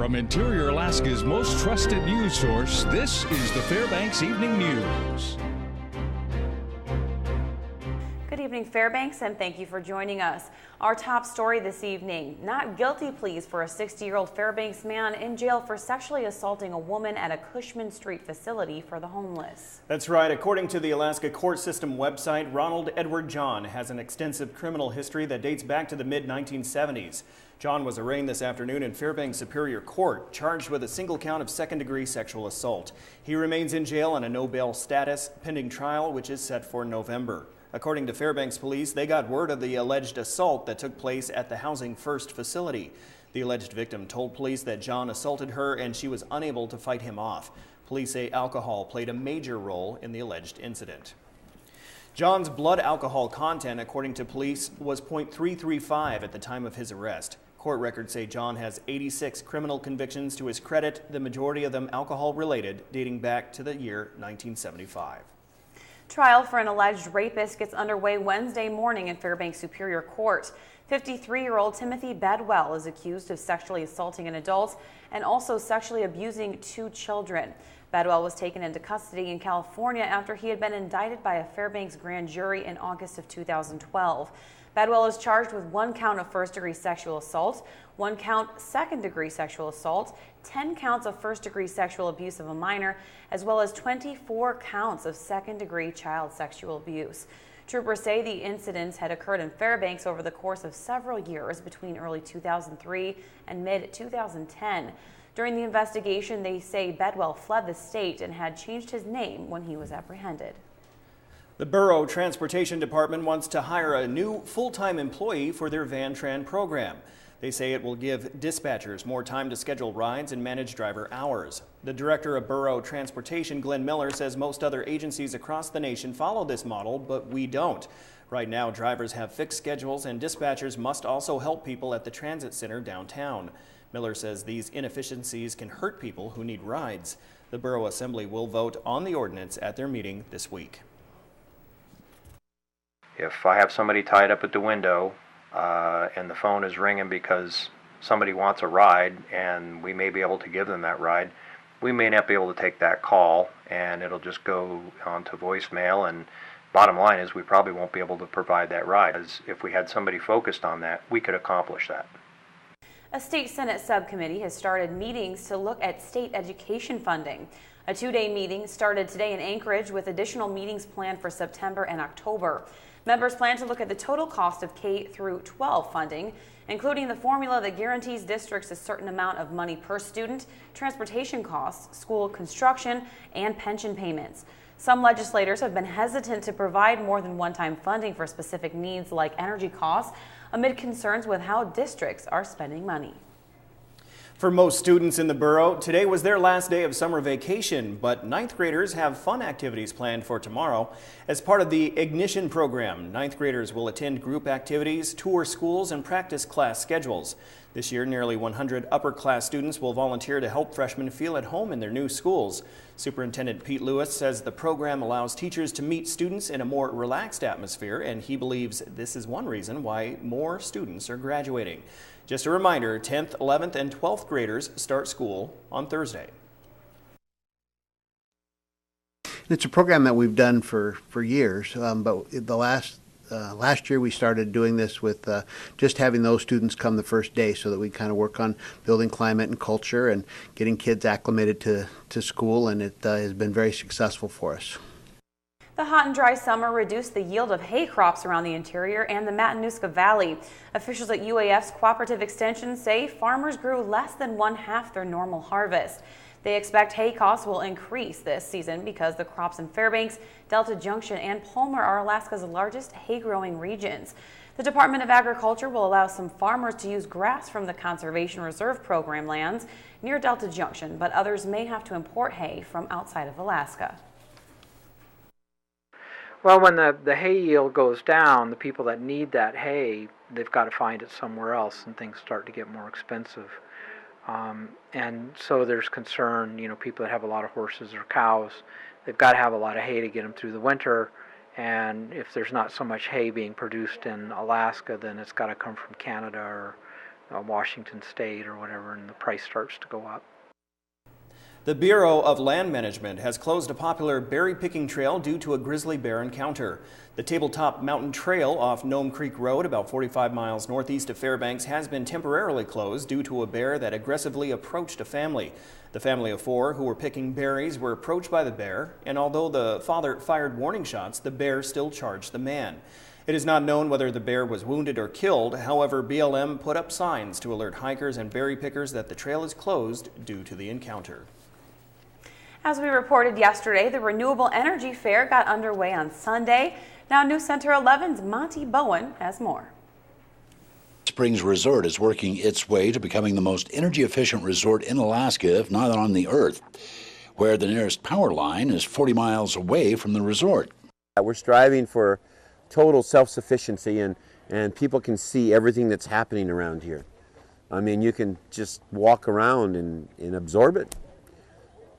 From Interior Alaska's most trusted news source, this is the Fbx Evening News. Good evening, Fairbanks, and thank you for joining us. Our top story this evening: not guilty pleas for a 60-year-old Fairbanks man in jail for sexually assaulting a woman at a Cushman Street facility for the homeless. That's right. According to the Alaska Court System website, Ronald Edward John has an extensive criminal history that dates back to the mid-1970s. John was arraigned this afternoon in Fairbanks Superior Court, charged with a single count of second-degree sexual assault. He remains in jail on a no-bail status pending trial, which is set for November. According to Fairbanks police, they got word of the alleged assault that took place at the Housing First facility. The alleged victim told police that John assaulted her and she was unable to fight him off. Police say alcohol played a major role in the alleged incident. John's blood alcohol content, according to police, was .335 at the time of his arrest. Court records say John has 86 criminal convictions to his credit, the majority of them alcohol-related, dating back to the year 1975. Trial for an alleged rapist gets underway Wednesday morning in Fairbanks Superior Court. 53-year-old Timothy Bedwell is accused of sexually assaulting an adult and also sexually abusing 2 children. Bedwell was taken into custody in California after he had been indicted by a Fairbanks grand jury in August of 2012. Bedwell is charged with 1 count of first-degree sexual assault, 1 count second-degree sexual assault, 10 counts of first-degree sexual abuse of a minor, as well as 24 counts of second-degree child sexual abuse. Troopers say the incidents had occurred in Fairbanks over the course of several years between early 2003 and mid-2010. During the investigation, they say Bedwell fled the state and had changed his name when he was apprehended. The Borough Transportation Department wants to hire a new full-time employee for their Van-Tran program. They say it will give dispatchers more time to schedule rides and manage driver hours. The director of Borough Transportation, Glenn Miller, says most other agencies across the nation follow this model, but we don't. Right now, drivers have fixed schedules and dispatchers must also help people at the transit center downtown. Miller says these inefficiencies can hurt people who need rides. The Borough Assembly will vote on the ordinance at their meeting this week. If I have somebody tied up at the window and the phone is ringing because somebody wants a ride and we may be able to give them that ride, we may not be able to take that call and it'll just go on to voicemail, and bottom line is we probably won't be able to provide that ride. As if we had somebody focused on that, we could accomplish that. A state Senate subcommittee has started meetings to look at state education funding. A 2-day meeting started today in Anchorage with additional meetings planned for September and October. Members plan to look at the total cost of K through 12 funding, including the formula that guarantees districts a certain amount of money per student, transportation costs, school construction, and pension payments. Some legislators have been hesitant to provide more than one-time funding for specific needs like energy costs, amid concerns with how districts are spending money. For most students in the borough, today was their last day of summer vacation, but 9th graders have fun activities planned for tomorrow. As part of the Ignition program, 9th graders will attend group activities, tour schools, and practice class schedules. This year, nearly 100 upper class students will volunteer to help freshmen feel at home in their new schools. Superintendent Pete Lewis says the program allows teachers to meet students in a more relaxed atmosphere, and he believes this is one reason why more students are graduating. Just a reminder, 10th, 11th, and 12th graders start school on Thursday. It's a program that we've done for years, but the last year we started doing this with just having those students come the first day so that we kind of work on building climate and culture and getting kids acclimated to school, and it has been very successful for us. The hot and dry summer reduced the yield of hay crops around the interior and the Matanuska Valley. Officials at UAF's Cooperative Extension say farmers grew less than 1/2 their normal harvest. They expect hay costs will increase this season because the crops in Fairbanks, Delta Junction, and Palmer are Alaska's largest hay-growing regions. The Department of Agriculture will allow some farmers to use grass from the Conservation Reserve Program lands near Delta Junction, but others may have to import hay from outside of Alaska. Well, when the hay yield goes down, the people that need that hay, they've got to find it somewhere else, and things start to get more expensive. And so there's concern, people that have a lot of horses or cows, they've got to have a lot of hay to get them through the winter. And if there's not so much hay being produced in Alaska, then it's got to come from Canada Washington State or whatever, and the price starts to go up. The Bureau of Land Management has closed a popular berry picking trail due to a grizzly bear encounter. The Tabletop Mountain Trail off Nome Creek Road, about 45 miles northeast of Fairbanks, has been temporarily closed due to a bear that aggressively approached a family. The family of 4 who were picking berries were approached by the bear, and although the father fired warning shots, the bear still charged the man. It is not known whether the bear was wounded or killed. However, BLM put up signs to alert hikers and berry pickers that the trail is closed due to the encounter. As we reported yesterday, the Renewable Energy Fair got underway on Sunday. Now News Center 11's Monty Bowen has more. Springs Resort is working its way to becoming the most energy-efficient resort in Alaska, if not on the Earth, where the nearest power line is 40 miles away from the resort. We're striving for total self-sufficiency, and people can see everything that's happening around here. I mean, you can just walk around and absorb it.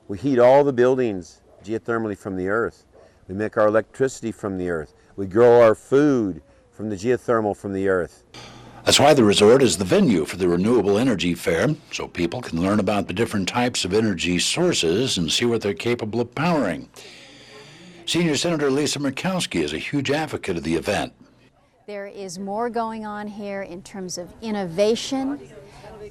We heat all the buildings geothermally from the earth. We make our electricity from the earth. We grow our food from the geothermal from the earth. That's why the resort is the venue for the Renewable Energy Fair, so people can learn about the different types of energy sources and see what they're capable of powering. Senior Senator Lisa Murkowski is a huge advocate of the event. There is more going on here in terms of innovation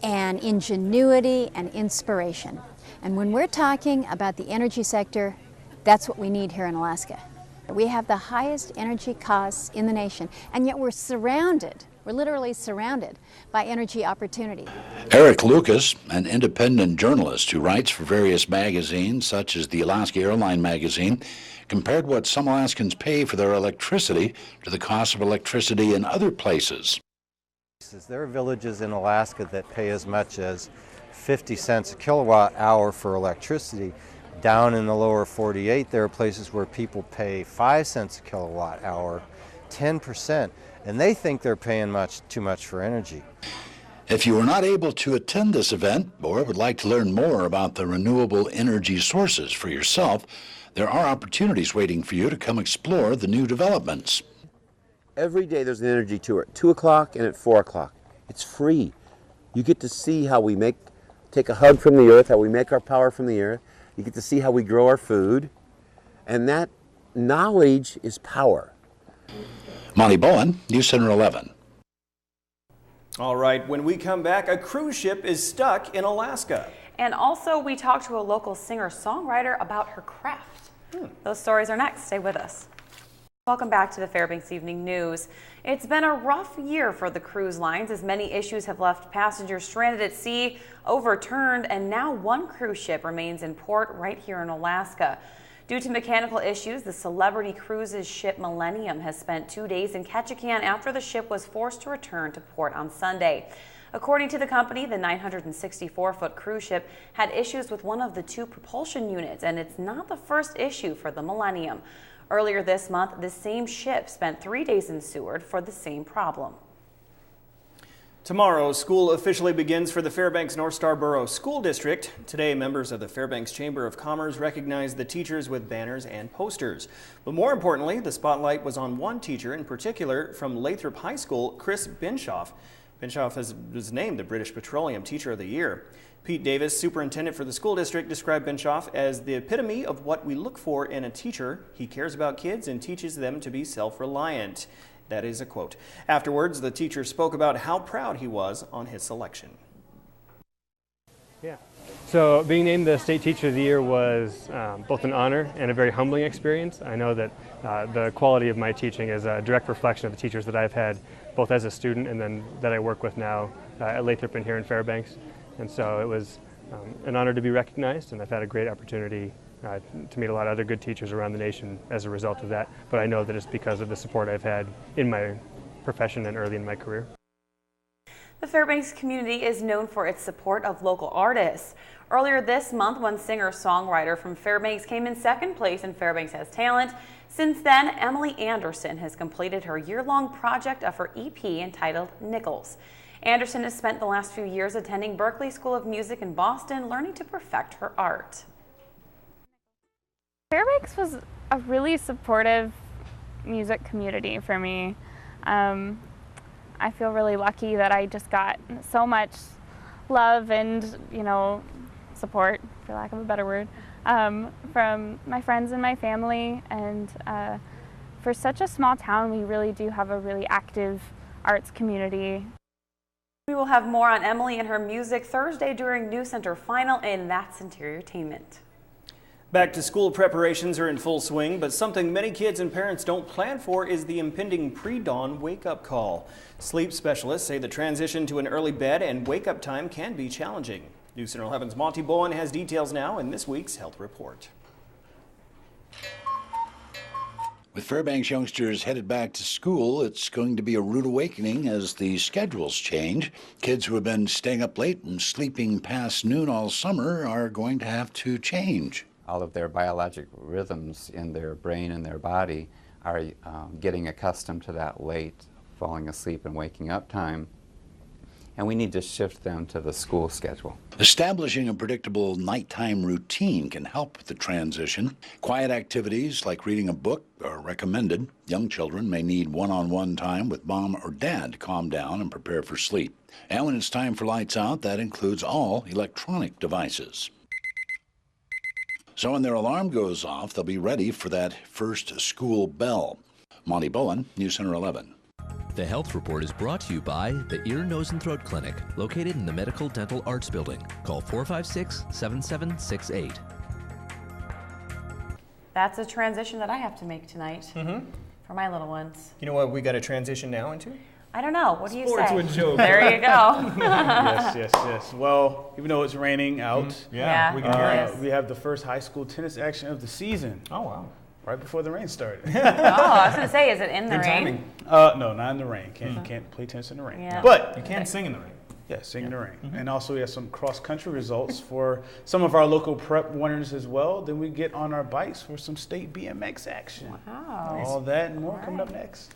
and ingenuity and inspiration. And when we're talking about the energy sector, that's what we need here in Alaska. We have the highest energy costs in the nation, and yet we're literally surrounded by energy opportunity. Eric Lucas, an independent journalist who writes for various magazines, such as the Alaska Airline magazine, compared what some Alaskans pay for their electricity to the cost of electricity in other places. There are villages in Alaska that pay as much as 50 cents a kilowatt hour for electricity. Down in the lower 48, there are places where people pay 5 cents a kilowatt hour, 10%, and they think they're paying too much for energy. If you were not able to attend this event or would like to learn more about the renewable energy sources for yourself, there are opportunities waiting for you to come explore the new developments. Every day there's an energy tour at 2 o'clock and at 4 o'clock. It's free. You get to see how we take a hug from the earth, how we make our power from the earth. You get to see how we grow our food. And that knowledge is power. Monty Bowen, News Center 11. All right, when we come back, a cruise ship is stuck in Alaska. And also, we talked to a local singer-songwriter about her craft. Those stories are next. Stay with us. Welcome back to the Fbx Evening News. It's been a rough year for the cruise lines as many issues have left passengers stranded at sea, overturned, and now one cruise ship remains in port right here in Alaska. Due to mechanical issues, the Celebrity Cruises ship Millennium has spent 2 days in Ketchikan after the ship was forced to return to port on Sunday. According to the company, the 964-foot cruise ship had issues with one of the 2 propulsion units, and it's not the first issue for the Millennium. Earlier this month, the same ship spent 3 days in Seward for the same problem. Tomorrow, school officially begins for the Fairbanks North Star Borough School District. Today, members of the Fairbanks Chamber of Commerce recognized the teachers with banners and posters. But more importantly, the spotlight was on one teacher in particular from Lathrop High School, Chris Binshoff. Binshoff was named the British Petroleum Teacher of the Year. Pete Davis, superintendent for the school district, described Binshoff as the epitome of what we look for in a teacher. He cares about kids and teaches them to be self-reliant. That is a quote. Afterwards, the teacher spoke about how proud he was on his selection. Yeah. So being named the State Teacher of the Year was both an honor and a very humbling experience. I know that the quality of my teaching is a direct reflection of the teachers that I've had, both as a student and then that I work with now at Lathrop and here in Fairbanks. And so it was an honor to be recognized, and I've had a great opportunity to meet a lot of other good teachers around the nation as a result of that. But I know that it's because of the support I've had in my profession and early in my career. The Fairbanks community is known for its support of local artists. Earlier this month, one singer-songwriter from Fairbanks came in second place in Fairbanks Has Talent. Since then, Emily Anderson has completed her year-long project of her EP entitled Nickels. Anderson has spent the last few years attending Berklee School of Music in Boston, learning to perfect her art. Fairbanks was a really supportive music community for me. I feel really lucky that I just got so much love and, support, for lack of a better word, from my friends and my family. And for such a small town, we really do have a really active arts community. We will have more on Emily and her music Thursday during News Center Final, and that's Entertainment. Back to school preparations are in full swing, but something many kids and parents don't plan for is the impending pre-dawn wake-up call. Sleep specialists say the transition to an early bed and wake-up time can be challenging. News Center 11's Monty Bowen has details now in this week's Health Report. With Fairbanks youngsters headed back to school, it's going to be a rude awakening as the schedules change. Kids who have been staying up late and sleeping past noon all summer are going to have to change. All of their biologic rhythms in their brain and their body are getting accustomed to that late falling asleep and waking up time, and we need to shift them to the school schedule. Establishing a predictable nighttime routine can help with the transition. Quiet activities like reading a book are recommended. Young children may need one-on-one time with mom or dad to calm down and prepare for sleep. And when it's time for lights out, that includes all electronic devices. So when their alarm goes off, they'll be ready for that first school bell. Monty Bowen, News Center 11. The Health Report is brought to you by the Ear, Nose, and Throat Clinic, located in the Medical Dental Arts Building. Call 456-7768. That's a transition that I have to make tonight for my little ones. You know what we got to transition now into? I don't know. What do you Sports say? with Joe. There you go. Yes. Well, even though it's raining out, Yeah, we can hear it. we have the first high school tennis action of the season. Oh, wow. Right before the rain started. Oh, I was going to say, is it in the Good rain? timing. No, not in the rain. Can't play tennis in the rain. Yeah. But You can sing in the rain. yeah, sing in the rain. And also we have some cross-country results for some of our local prep winners as well. Then we get on our bikes for some state BMX action. Wow. All that and more coming up next.